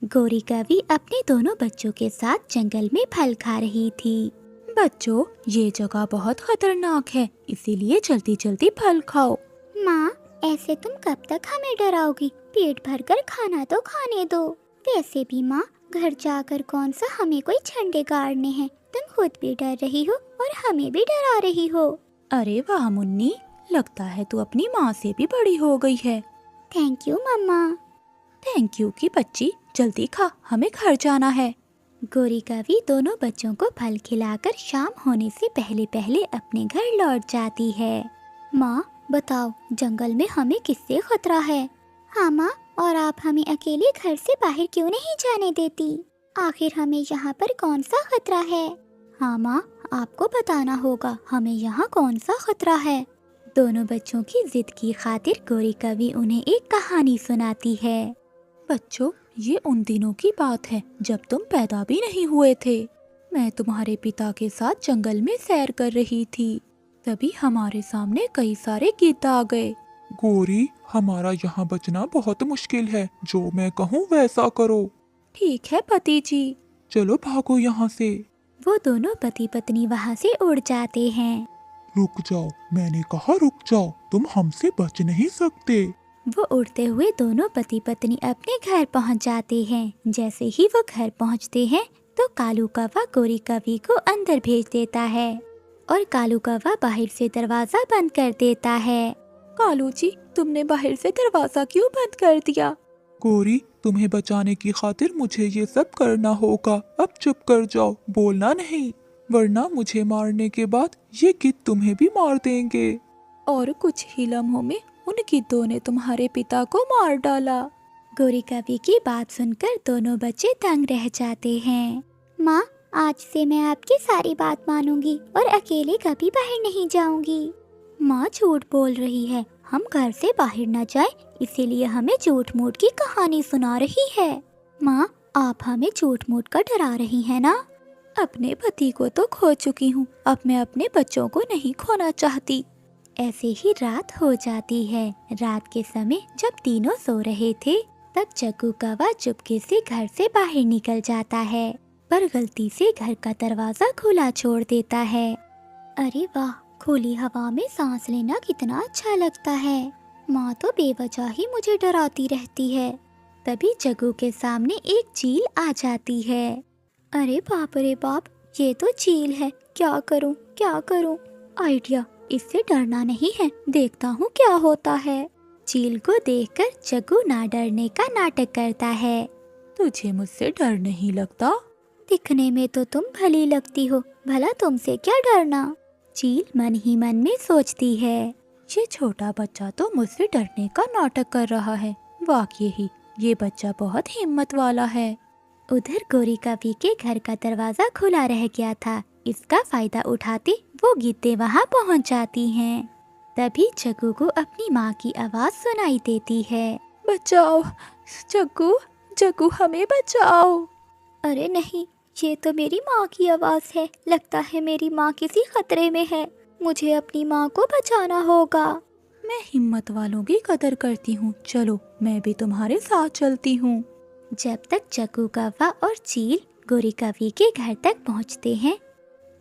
गोरी कवि अपने दोनों बच्चों के साथ जंगल में फल खा रही थी। बच्चों, ये जगह बहुत खतरनाक है, इसीलिए जल्दी जल्दी फल खाओ। माँ, ऐसे तुम कब तक हमें डराओगी? पेट भरकर खाना तो खाने दो। वैसे भी माँ, घर जाकर कौन सा हमें कोई झंडे गाड़ने हैं। तुम खुद भी डर रही हो और हमें भी डरा रही हो। अरे वाह मुन्नी, लगता है तू अपनी माँ से भी बड़ी हो गई है। थैंक यू मम्मा। थैंक यू की बच्ची, जल्दी खा, हमें घर जाना है। गोरी कवि दोनों बच्चों को फल खिलाकर शाम होने से पहले पहले अपने घर लौट जाती है। माँ बताओ, जंगल में हमें किससे खतरा है? हाँ माँ, और आप हमें अकेले घर से बाहर क्यों नहीं जाने देती? आखिर हमें यहाँ पर कौन सा खतरा है? हाँ माँ, आपको बताना होगा हमें यहाँ कौन सा खतरा है। दोनों बच्चों की जिद की खातिर गोरी कवि उन्हें एक कहानी सुनाती है। बच्चों, ये उन दिनों की बात है जब तुम पैदा भी नहीं हुए थे। मैं तुम्हारे पिता के साथ जंगल में सैर कर रही थी, तभी हमारे सामने कई सारे गिद्ध आ गए। गोरी, हमारा यहाँ बचना बहुत मुश्किल है, जो मैं कहूँ वैसा करो। ठीक है पति जी। चलो भागो यहाँ से। वो दोनों पति पत्नी वहाँ से उड़ जाते हैं। रुक जाओ, मैंने कहा रुक जाओ, तुम हमसे बच नहीं सकते। वो उड़ते हुए दोनों पति पत्नी अपने घर पहुँच जाते हैं। जैसे ही वो घर पहुँचते हैं तो कालू कौवा गोरी कवि को अंदर भेज देता है और कालू कौवा बाहर से दरवाजा बंद कर देता है। कालू जी, तुमने बाहर से दरवाजा क्यों बंद कर दिया? गोरी, तुम्हें बचाने की खातिर मुझे ये सब करना होगा। अब चुप कर जाओ, बोलना नहीं, वरना मुझे मारने के बाद ये गिद्ध तुम्हें भी मार देंगे। और कुछ ही लम्हों में उन गिद्धों ने तुम्हारे पिता को मार डाला। गोरी कवि की बात सुनकर दोनों बच्चे दंग रह जाते हैं। माँ, आज से मैं आपकी सारी बात मानूंगी और अकेले कभी बाहर नहीं जाऊंगी। माँ झूठ बोल रही है, हम घर से बाहर न जाए इसीलिए हमें झूठ मूठ की कहानी सुना रही है। माँ, आप हमें झूठ मूठ का डरा रही है ना? अपने पति को तो खो चुकी हूँ, अब मैं अपने बच्चों को नहीं खोना चाहती। ऐसे ही रात हो जाती है। रात के समय जब तीनों सो रहे थे तब जग्गू कौवा चुपके से घर से बाहर निकल जाता है, पर गलती से घर का दरवाजा खुला छोड़ देता है। अरे वाह, खुली हवा में सांस लेना कितना अच्छा लगता है। माँ तो बेवजह ही मुझे डराती रहती है। तभी जग्गू के सामने एक चील आ जाती है। अरे बाप रे बाप, ये तो चील है, क्या करूँ क्या करूँ? आइडिया, इससे डरना नहीं है, देखता हूँ क्या होता है। चील को देखकर जग्गू ना डरने का नाटक करता है। तुझे मुझसे डर नहीं लगता? दिखने में तो तुम भली लगती हो, भला तुमसे क्या डरना? चील मन ही मन में सोचती है। ये छोटा बच्चा तो मुझसे डरने का नाटक कर रहा है। वाकई ही ये बच्चा बहुत हिम्मत वाला है। उधर गोरी कवि के घर का दरवाजा खुला रह गया था। इसका फायदा उठाते वो गिद्धे वहाँ पहुँच जाती हैं। तभी जग्गू को अपनी माँ की आवाज़ सुनाई देती है। बचाओ जग्गू, जग्गू हमें बचाओ। अरे नहीं, ये तो मेरी माँ की आवाज़ है। लगता है मेरी माँ किसी खतरे में है। मुझे अपनी माँ को बचाना होगा। मैं हिम्मत वालों की कदर करती हूँ, चलो मैं भी तुम्हारे साथ चलती हूँ। जब तक जग्गू कौवा और चील गोरी कवि के घर तक पहुँचते हैं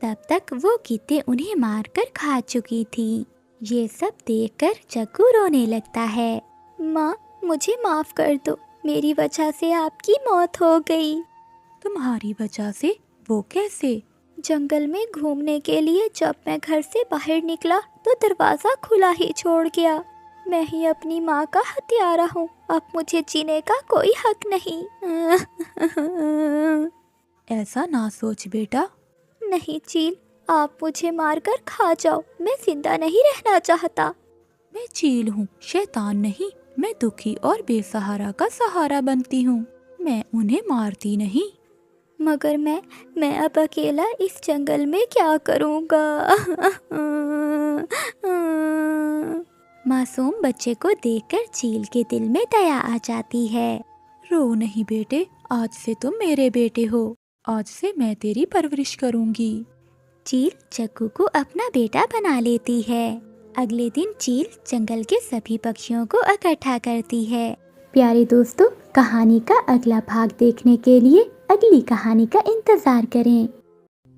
तब तक वो गिद्धे उन्हें मारकर खा चुकी थी। ये सब देखकर जग्गू रोने लगता है। माँ, मुझे माफ कर दो, मेरी वजह से आपकी मौत हो गई। तुम्हारी वजह से? वो कैसे? जंगल में घूमने के लिए जब मैं घर से बाहर निकला तो दरवाजा खुला ही छोड़ गया। मैं ही अपनी माँ का हत्यारा हूँ, अब मुझे जीने का कोई हक नहीं। ऐसा ना सोच बेटा। नहीं चील, आप मुझे मारकर खा जाओ, मैं जिंदा नहीं रहना चाहता। मैं चील हूँ, शैतान नहीं। मैं दुखी और बेसहारा का सहारा बनती हूँ, मैं उन्हें मारती नहीं। मगर मैं अब अकेला इस जंगल में क्या करूँगा? मासूम बच्चे को देखकर चील के दिल में दया आ जाती है। रो नहीं बेटे, आज से तुम मेरे बेटे हो, आज से मैं तेरी परवरिश करूँगी। चील जग्गू को अपना बेटा बना लेती है। अगले दिन चील जंगल के सभी पक्षियों को इकट्ठा करती है। प्यारे दोस्तों, कहानी का अगला भाग देखने के लिए अगली कहानी का इंतजार करें।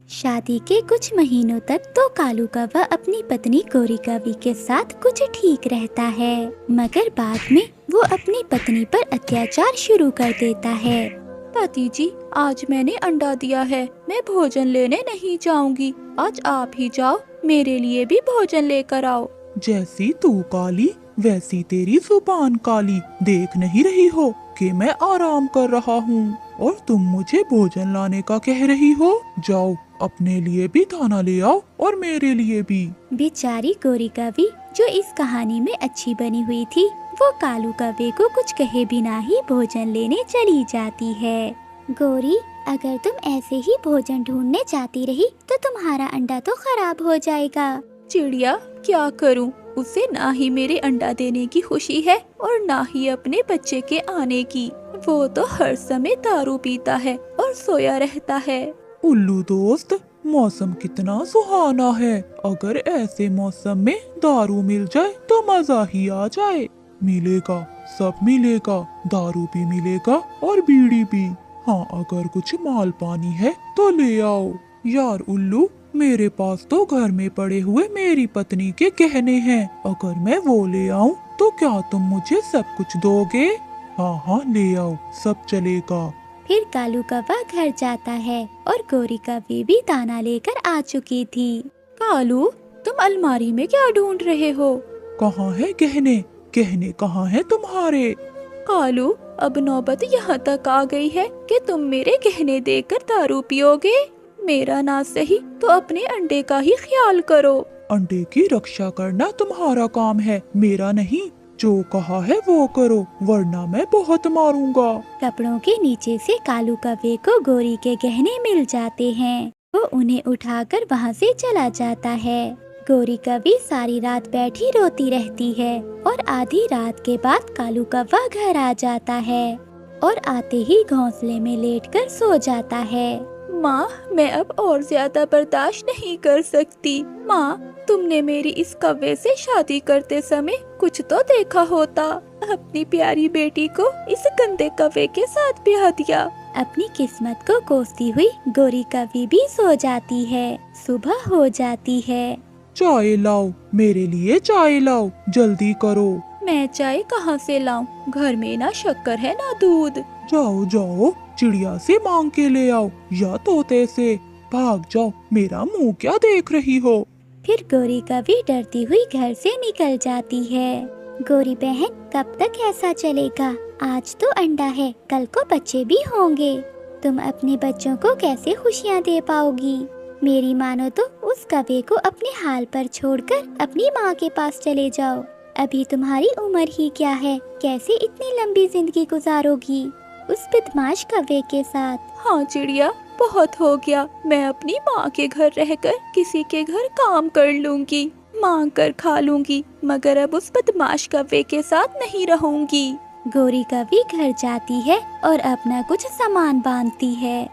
शादी के कुछ महीनों तक तो कालू कौवा अपनी पत्नी गोरी कौवी के साथ कुछ ठीक रहता है, मगर बाद में वो अपनी पत्नी पर अत्याचार शुरू कर देता है। पति जी, आज मैंने अंडा दिया है, मैं भोजन लेने नहीं जाऊंगी। आज आप ही जाओ, मेरे लिए भी भोजन लेकर आओ। जैसी तू काली वैसी तेरी जुबान काली। देख नहीं रही हो कि मैं आराम कर रहा हूँ और तुम मुझे भोजन लाने का कह रही हो? जाओ, अपने लिए भी दाना ले आओ और मेरे लिए भी। बेचारी गोरी कौवी जो इस कहानी में अच्छी बनी हुई थी, वो कालू कौवे को कुछ कहे बिना ही भोजन लेने चली जाती है। गोरी, अगर तुम ऐसे ही भोजन ढूंढने जाती रही तो तुम्हारा अंडा तो खराब हो जाएगा। चिड़िया, क्या करूं? उसे ना ही मेरे अंडा देने की खुशी है और ना ही अपने बच्चे के आने की। वो तो हर समय दारू पीता है और सोया रहता है। उल्लू दोस्त, मौसम कितना सुहाना है। अगर ऐसे मौसम में दारू मिल जाए तो मजा ही आ जाए। मिलेगा, सब मिलेगा, दारू भी मिलेगा और बीड़ी भी। हाँ, अगर कुछ माल पानी है तो ले आओ। यार उल्लू, मेरे पास तो घर में पड़े हुए मेरी पत्नी के गहने हैं। अगर मैं वो ले आऊं तो क्या तुम मुझे सब कुछ दोगे? हाँ हाँ, ले आओ, सब चलेगा। फिर कालू कौवा घर जाता है और गोरी कौवी भी दाना लेकर आ चुकी थी। कालू, तुम अलमारी में क्या ढूंढ रहे हो? कहाँ है गहने? गहने कहाँ है तुम्हारे? कालू, अब नौबत यहाँ तक आ गई है कि तुम मेरे गहने देकर दारू पियोगे। मेरा ना सही तो अपने अंडे का ही ख्याल करो। अंडे की रक्षा करना तुम्हारा काम है, मेरा नहीं। जो कहा है वो करो, वरना मैं बहुत मारूंगा। कपड़ों के नीचे से कालू कौवे को गोरी के गहने मिल जाते हैं। वो उन्हें उठाकर वहाँ से चला जाता है। गोरी कौवी सारी रात बैठी रोती रहती है और आधी रात के बाद कालू कौवा घर आ जाता है और आते ही घोंसले में लेटकर सो जाता है। माँ, मैं अब और ज्यादा बर्दाश्त नहीं कर सकती। माँ, तुमने मेरी इस कौवे से शादी करते समय कुछ तो देखा होता। अपनी प्यारी बेटी को इस गंदे कौवे के साथ ब्याह दिया। अपनी किस्मत को कोसती हुई गोरी कौवी भी सो जाती है। सुबह हो जाती है। चाय लाओ, मेरे लिए चाय लाओ, जल्दी करो। मैं चाय कहाँ से लाऊं? घर में ना शक्कर है ना दूध। जाओ जाओ, चिड़िया से मांग के ले आओ या तोते से। भाग जाओ, मेरा मुंह क्या देख रही हो? फिर गोरी कौवी डरती हुई घर से निकल जाती है। गोरी बहन, कब तक ऐसा चलेगा? आज तो अंडा है, कल को बच्चे भी होंगे। तुम अपने बच्चों को कैसे खुशियाँ दे पाओगी? मेरी मानो तो उस कौवे को अपने हाल पर छोड़कर अपनी माँ के पास चले जाओ। अभी तुम्हारी उम्र ही क्या है, कैसे इतनी लंबी जिंदगी गुजारोगी उस बदमाश कौवे के साथ? हाँ चिड़िया, बहुत हो गया। मैं अपनी माँ के घर रहकर किसी के घर काम कर लूंगी, मांग कर खा लूंगी, मगर अब उस बदमाश कौवे के साथ नहीं रहूंगी। गोरी कौवी घर जाती है और अपना कुछ सामान बांधती है।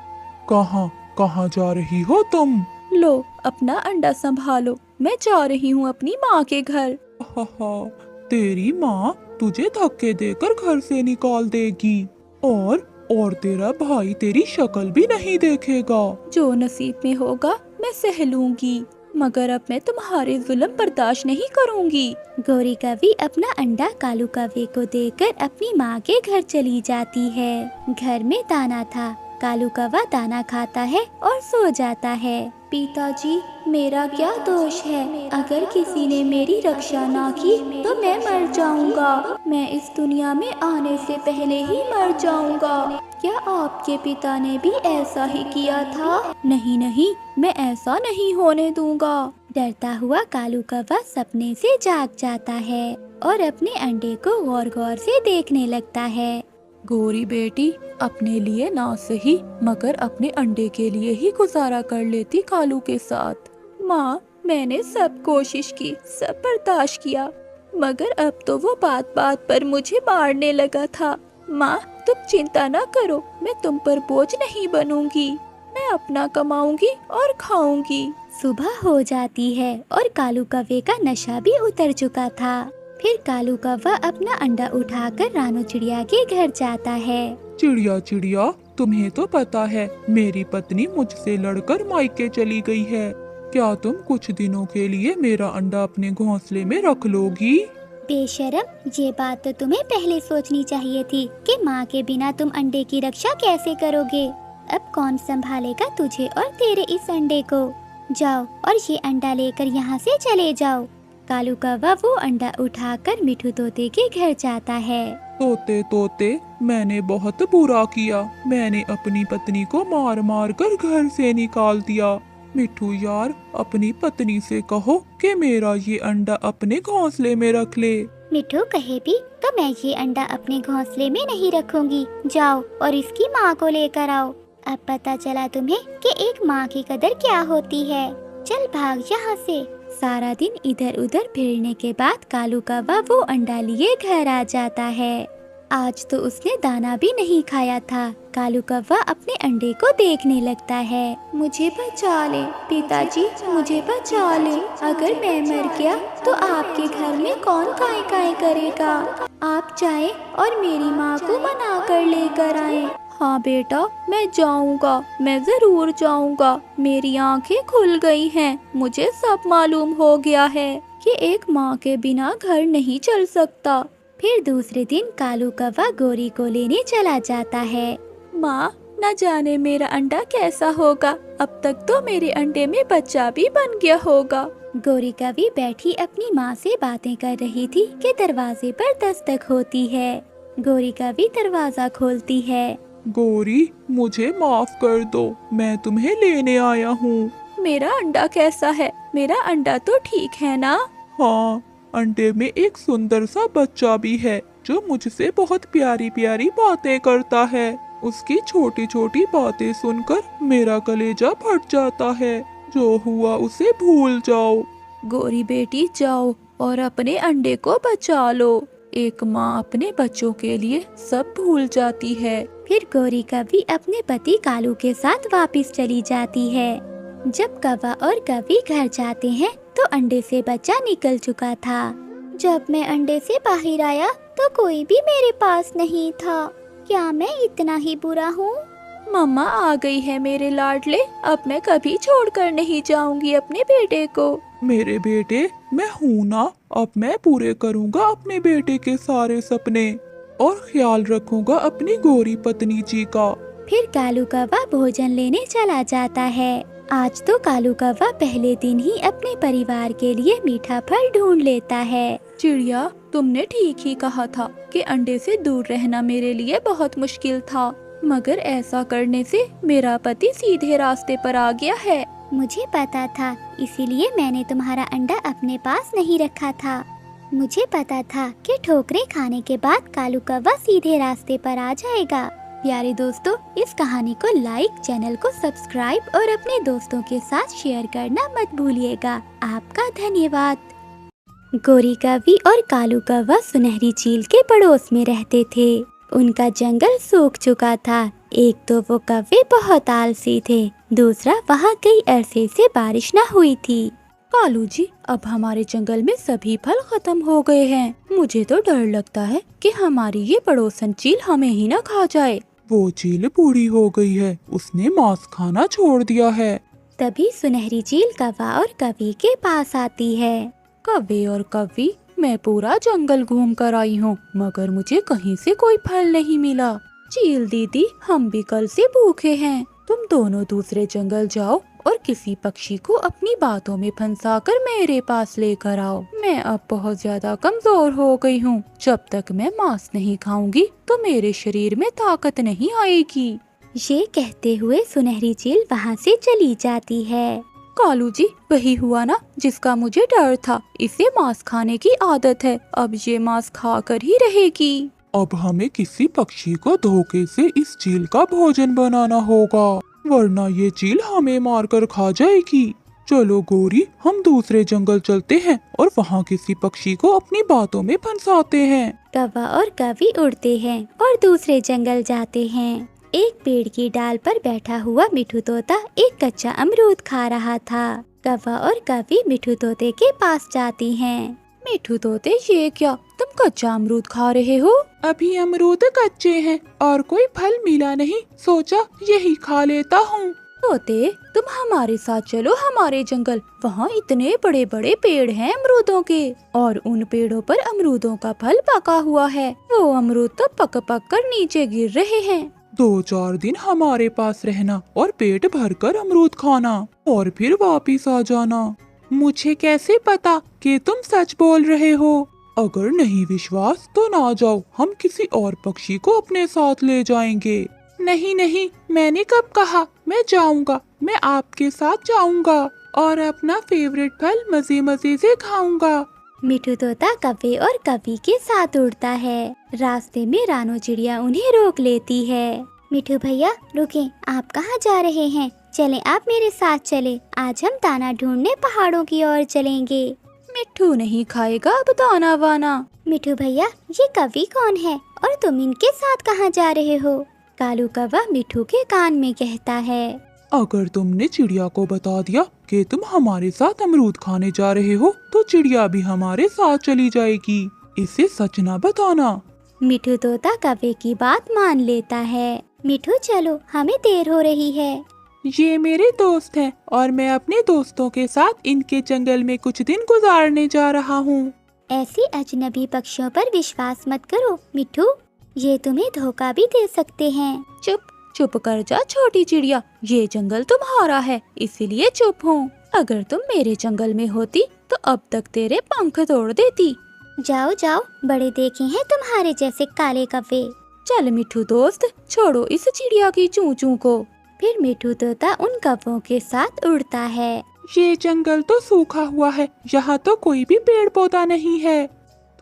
कहाँ कहाँ जा रही हो तुम? लो, अपना अंडा संभालो, मैं जा रही हूँ अपनी माँ के घर। तेरी माँ तुझे धक्के देकर घर से निकाल देगी और तेरा भाई तेरी शक्ल भी नहीं देखेगा। जो नसीब में होगा मैं सह लूंगी, मगर अब मैं तुम्हारे जुल्म बर्दाश्त नहीं करूंगी। गोरी कौवी अपना अंडा कालू कौवे को देकर अपनी माँ के घर चली जाती है। घर में दाना था। कालू कौवा दाना खाता है और सो जाता है। पिताजी, मेरा क्या दोष है? अगर किसी ने मेरी रक्षा ना की तो मैं मर जाऊंगा। मैं इस दुनिया में आने से पहले ही मर जाऊंगा। क्या आपके पिता ने भी ऐसा ही किया था? नहीं नहीं, मैं ऐसा नहीं होने दूंगा। डरता हुआ कालू कौवा सपने से जाग जाता है और अपने अंडे को गौर गौर से देखने लगता है। गोरी बेटी, अपने लिए ना सही मगर अपने अंडे के लिए ही गुजारा कर लेती कालू के साथ। माँ, मैंने सब कोशिश की, सब बर्दाश्त किया, मगर अब तो वो बात बात पर मुझे मारने लगा था। माँ, तुम चिंता ना करो, मैं तुम पर बोझ नहीं बनूंगी। मैं अपना कमाऊंगी और खाऊंगी। सुबह हो जाती है और कालू कौवे का नशा भी उतर चुका था। फिर कालू कौवा अपना अंडा उठाकर रानू चिड़िया के घर जाता है। चिड़िया चिड़िया, तुम्हें तो पता है मेरी पत्नी मुझसे लड़कर मायके चली गई है। क्या तुम कुछ दिनों के लिए मेरा अंडा अपने घोंसले में रख लोगी? बेशरम, ये बात तो तुम्हें पहले सोचनी चाहिए थी कि माँ के बिना तुम अंडे की रक्षा कैसे करोगे। अब कौन संभालेगा तुझे और तेरे इस अंडे को? जाओ और ये अंडा लेकर यहाँ से चले जाओ। कालू कौवा वो अंडा उठाकर मिठू तोते के घर जाता है। तोते तोते, मैंने बहुत बुरा किया। मैंने अपनी पत्नी को मार मार कर घर से निकाल दिया। मिठू यार, अपनी पत्नी से कहो कि मेरा ये अंडा अपने घोंसले में रख ले। मिठू कहे भी तो मैं ये अंडा अपने घोंसले में नहीं रखूंगी। जाओ और इसकी माँ को लेकर आओ। अब पता चला तुम्हें कि एक माँ की कदर क्या होती है। चल भाग यहाँ से। सारा दिन इधर उधर फिरने के बाद कालू कौवा वो अंडा लिए घर आ जाता है। आज तो उसने दाना भी नहीं खाया था। कालू कौवा अपने अंडे को देखने लगता है। मुझे बचा ले पिताजी, मुझे बचा ले। अगर मैं मर गया तो आपके घर में कौन काय काय करेगा? आप जाएं और मेरी माँ को मना कर लेकर आएं। हाँ बेटा, मैं जाऊंगा, मैं जरूर जाऊंगा। मेरी आंखें खुल गई हैं। मुझे सब मालूम हो गया है कि एक माँ के बिना घर नहीं चल सकता। फिर दूसरे दिन कालू कौवा गोरी को लेने चला जाता है। माँ, न जाने मेरा अंडा कैसा होगा। अब तक तो मेरे अंडे में बच्चा भी बन गया होगा। गोरी कौवी बैठी अपनी माँ से बातें कर रही थी कि दरवाजे पर दस्तक होती है। गोरी कौवी दरवाजा खोलती है। गोरी, मुझे माफ कर दो, मैं तुम्हें लेने आया हूँ। मेरा अंडा कैसा है? मेरा अंडा तो ठीक है ना? हाँ, अंडे में एक सुंदर सा बच्चा भी है जो मुझसे बहुत प्यारी प्यारी बातें करता है। उसकी छोटी छोटी बातें सुनकर मेरा कलेजा फट जाता है। जो हुआ उसे भूल जाओ। गोरी बेटी, जाओ और अपने अंडे को बचा लो। एक माँ अपने बच्चों के लिए सब भूल जाती है। फिर गोरी कौवी अपने पति कालू के साथ वापस चली जाती है। जब कौवा और कौवी घर जाते हैं तो अंडे से बच्चा निकल चुका था। जब मैं अंडे से बाहर आया तो कोई भी मेरे पास नहीं था। क्या मैं इतना ही बुरा हूँ? मम्मा आ गई है मेरे लाडले। अब मैं कभी छोड़कर नहीं जाऊंगी अपने बेटे को। मेरे बेटे, मैं हूँ ना। अब मैं पूरे करूँगा अपने बेटे के सारे सपने और ख्याल रखूँगा अपनी गोरी पत्नी जी का। फिर कालू कौवा भोजन लेने चला जाता है। आज तो कालू कौवा पहले दिन ही अपने परिवार के लिए मीठा फल ढूंढ लेता है। चिड़िया, तुमने ठीक ही कहा था कि अंडे से दूर रहना मेरे लिए बहुत मुश्किल था, मगर ऐसा करने से मेरा पति सीधे रास्ते पर आ गया है। मुझे पता था, इसीलिए मैंने तुम्हारा अंडा अपने पास नहीं रखा था। मुझे पता था कि ठोकरें खाने के बाद कालू कौवा सीधे रास्ते पर आ जाएगा। प्यारे दोस्तों, इस कहानी को लाइक, चैनल को सब्सक्राइब और अपने दोस्तों के साथ शेयर करना मत भूलिएगा। आपका धन्यवाद। गोरी कौवी और कालू कौवा सुनहरी झील के पड़ोस में रहते थे। उनका जंगल सूख चुका था। एक तो वो कौवे बहुत आलसी थे, दूसरा वहाँ कई अरसे से बारिश न हुई थी। कालू जी, अब हमारे जंगल में सभी फल खत्म हो गए हैं। मुझे तो डर लगता है कि हमारी ये पड़ोसन चील हमें ही न खा जाए। वो चील बूढ़ी हो गई है, उसने मांस खाना छोड़ दिया है। तभी सुनहरी झील कौवा और कौवी के पास आती है। कौवे और कौवी, मैं पूरा जंगल घूम कर आई हूँ, मगर मुझे कहीं से कोई फल नहीं मिला। चील दीदी, हम भी कल से भूखे हैं। तुम दोनों दूसरे जंगल जाओ और किसी पक्षी को अपनी बातों में फंसाकर मेरे पास लेकर आओ। मैं अब बहुत ज्यादा कमजोर हो गई हूँ। जब तक मैं मांस नहीं खाऊंगी तो मेरे शरीर में ताकत नहीं आएगी। ये कहते हुए सुनहरी झील वहाँ से चली जाती है। कालू जी, वही हुआ ना जिसका मुझे डर था। इसे मांस खाने की आदत है, अब ये मांस खाकर ही रहेगी। अब हमें किसी पक्षी को धोखे से इस चील का भोजन बनाना होगा, वरना ये चील हमें मारकर खा जाएगी। चलो गोरी, हम दूसरे जंगल चलते हैं और वहाँ किसी पक्षी को अपनी बातों में फंसाते हैं। कौवा और कौवी उड़ते हैं और दूसरे जंगल जाते हैं। एक पेड़ की डाल पर बैठा हुआ मिठू तोता एक कच्चा अमरूद खा रहा था। कौवा और कौवी मिठू तोते के पास जाती हैं। मिठू तोते, ये क्या तुम कच्चा अमरूद खा रहे हो? अभी अमरूद कच्चे हैं और कोई फल मिला नहीं, सोचा यही खा लेता हूँ। तोते, तुम हमारे साथ चलो हमारे जंगल। वहाँ इतने बड़े बड़े पेड़ हैं अमरूदों के, और उन पेड़ों पर अमरूदों का फल पका हुआ है। वो अमरूद तो पक पक कर नीचे गिर रहे हैं। 2-4 दिन हमारे पास रहना और पेट भरकर अमरूद खाना और फिर वापिस आ जाना। मुझे कैसे पता कि तुम सच बोल रहे हो? अगर नहीं विश्वास तो ना जाओ, हम किसी और पक्षी को अपने साथ ले जाएंगे। नहीं नहीं, मैंने कब कहा? मैं जाऊंगा, मैं आपके साथ जाऊंगा और अपना फेवरेट फल मजे मजे से खाऊंगा। मिठू तोता कव्वे और कवि के साथ उड़ता है। रास्ते में रानो चिड़िया उन्हें रोक लेती है। मिठू भैया रुकें, आप कहाँ जा रहे हैं? चलें, आप मेरे साथ चलें। आज हम दाना ढूंढने पहाड़ों की ओर चलेंगे। मिठू नहीं खाएगा अब दाना वाना। मिठू भैया, ये कवि कौन है और तुम इनके साथ कहाँ जा रहे हो? कालू कौवा मिठू के कान में कहता है। अगर तुमने चिड़िया को बता दिया कि तुम हमारे साथ अमरूद खाने जा रहे हो तो चिड़िया भी हमारे साथ चली जाएगी। इसे सच ना बताना। मिठू तोता कव्वे की बात मान लेता है। मिठू चलो, हमें देर हो रही है। ये मेरे दोस्त हैं और मैं अपने दोस्तों के साथ इनके जंगल में कुछ दिन गुजारने जा रहा हूँ। ऐसी अजनबी पक्षियों पर विश्वास मत करो मिठू, ये तुम्हें धोखा भी दे सकते हैं। चुप चुप कर जा छोटी चिड़िया, ये जंगल तुम्हारा है इसीलिए चुप हूँ। अगर तुम मेरे जंगल में होती तो अब तक तेरे पंख तोड़ देती। जाओ जाओ, बड़े देखे हैं तुम्हारे जैसे काले कव्वे। चल मिठू दोस्त, छोड़ो इस चिड़िया की चूं चूं को। फिर मिठू तोता उन कव्वों के साथ उड़ता है। ये जंगल तो सूखा हुआ है, यहाँ तो कोई भी पेड़ पौधा नहीं है।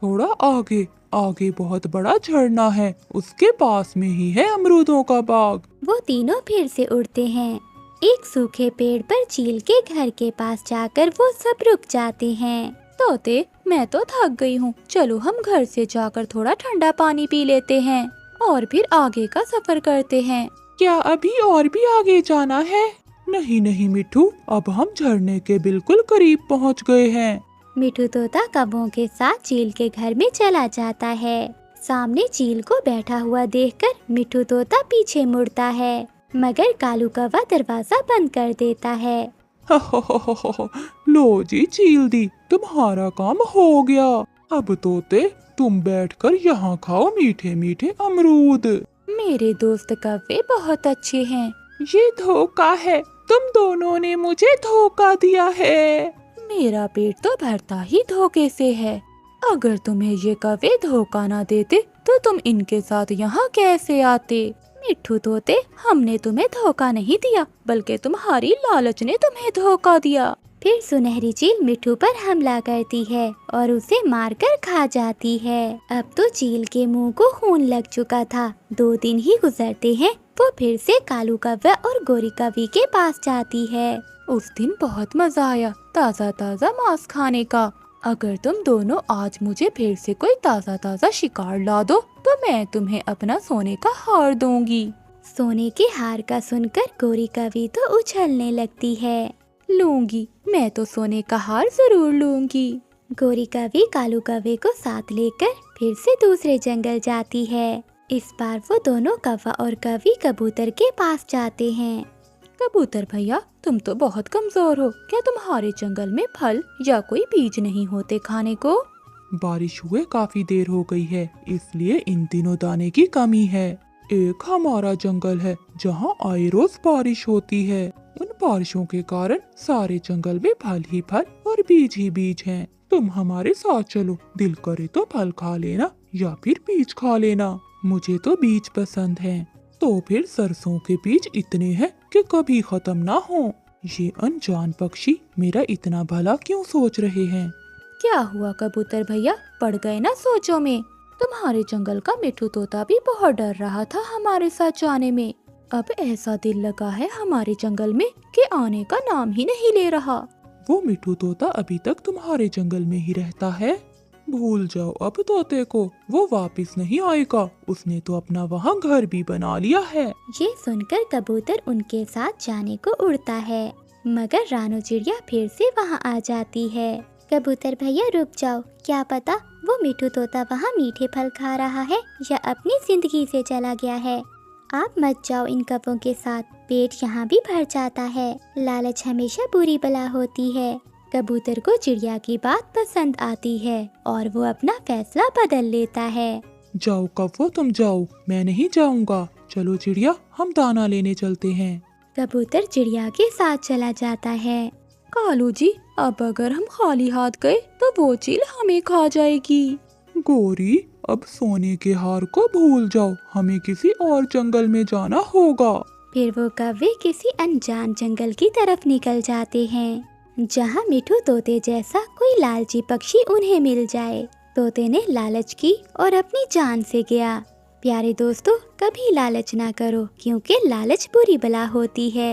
थोड़ा आगे आगे बहुत बड़ा झरना है, उसके पास में ही है अमरूदों का बाग। वो तीनों फिर से उड़ते हैं। एक सूखे पेड़ पर चील के घर के पास जाकर वो सब रुक जाते हैं। तोते, मैं तो थक गई हूँ, चलो हम घर से जाकर थोड़ा ठंडा पानी पी लेते हैं और फिर आगे का सफर करते हैं। क्या अभी और भी आगे जाना है? नहीं नहीं मिठू, अब हम झरने के बिल्कुल करीब पहुँच गए हैं। मिठू तोता कव्वों के साथ चील के घर में चला जाता है। सामने चील को बैठा हुआ देखकर मिठू तोता पीछे मुड़ता है, मगर कालू कौवा दरवाजा बंद कर देता है। लो जी चील दी, तुम्हारा काम हो गया। अब तोते तुम बैठकर यहाँ खाओ मीठे मीठे अमरूद। मेरे दोस्त कव्वे बहुत अच्छे हैं। ये धोखा है, तुम दोनों ने मुझे धोखा दिया है। मेरा पेट तो भरता ही धोखे से है। अगर तुम्हें ये कव्वे धोखा ना देते तो तुम इनके साथ यहाँ कैसे आते? मिठू तोते, हमने तुम्हें धोखा नहीं दिया, बल्कि तुम्हारी लालच ने तुम्हें धोखा दिया। फिर सुनहरी चील मिठू पर हमला करती है और उसे मारकर खा जाती है। अब तो चील के मुंह को खून लग चुका था। 2 दिन ही गुजरते हैं, वो फिर से कालू कौवा और गोरी कवि के पास जाती है। उस दिन बहुत मजा आया ताज़ा ताज़ा मांस खाने का। अगर तुम दोनों आज मुझे फिर से कोई ताज़ा ताज़ा शिकार ला दो तो मैं तुम्हें अपना सोने का हार दूंगी। सोने के हार का सुनकर गोरी कवि तो उछलने लगती है। लूंगी, मैं तो सोने का हार जरूर लूंगी। गोरी कवि कालू कौवे को साथ लेकर फिर से दूसरे जंगल जाती है। इस बार वो दोनों कौवा और कवि कबूतर के पास जाते हैं। कबूतर भैया, तुम तो बहुत कमजोर हो, क्या तुम्हारे जंगल में फल या कोई बीज नहीं होते खाने को? बारिश हुए काफी देर हो गई है, इसलिए इन दिनों दाने की कमी है। एक हमारा जंगल है जहाँ आए रोज बारिश होती है। उन बारिशों के कारण सारे जंगल में फल ही फल और बीज ही बीज हैं। तुम हमारे साथ चलो, दिल करे तो फल खा लेना या फिर बीज खा लेना। मुझे तो बीज पसंद हैं। तो फिर सरसों के बीज इतने हैं कि कभी खत्म ना हो। ये अनजान पक्षी मेरा इतना भला क्यों सोच रहे हैं? क्या हुआ कबूतर भैया, पड़ गए ना सोचों में? तुम्हारे जंगल का मिठू तोता भी बहुत डर रहा था हमारे साथ जाने में। अब ऐसा दिल लगा है हमारे जंगल में कि आने का नाम ही नहीं ले रहा। वो मिठू तोता अभी तक तुम्हारे जंगल में ही रहता है। भूल जाओ अब तोते को, वो वापस नहीं आएगा। उसने तो अपना वहाँ घर भी बना लिया है। ये सुनकर कबूतर उनके साथ जाने को उड़ता है, मगर रानो चिड़िया फिर से वहाँ आ जाती है। कबूतर भैया रुक जाओ, क्या पता वो मिठू तोता वहाँ मीठे फल खा रहा है या अपनी जिंदगी से चला गया है। आप मत जाओ इन कपों के साथ, पेट यहाँ भी भर जाता है। लालच हमेशा बुरी बला होती है। कबूतर को चिड़िया की बात पसंद आती है और वो अपना फैसला बदल लेता है। जाओ कौवो तुम जाओ, मैं नहीं जाऊंगा। चलो चिड़िया हम दाना लेने चलते हैं। कबूतर चिड़िया के साथ चला जाता है। कालू जी, अब अगर हम खाली हाथ गए तो वो चील हमें खा जाएगी। गोरी अब सोने के हार को भूल जाओ, हमें किसी और जंगल में जाना होगा। फिर वो कौवे किसी अनजान जंगल की तरफ निकल जाते हैं, जहाँ मिठू तोते जैसा कोई लालची पक्षी उन्हें मिल जाए। तोते ने लालच की और अपनी जान से गया। प्यारे दोस्तों, कभी लालच ना करो, क्योंकि लालच बुरी बला होती है।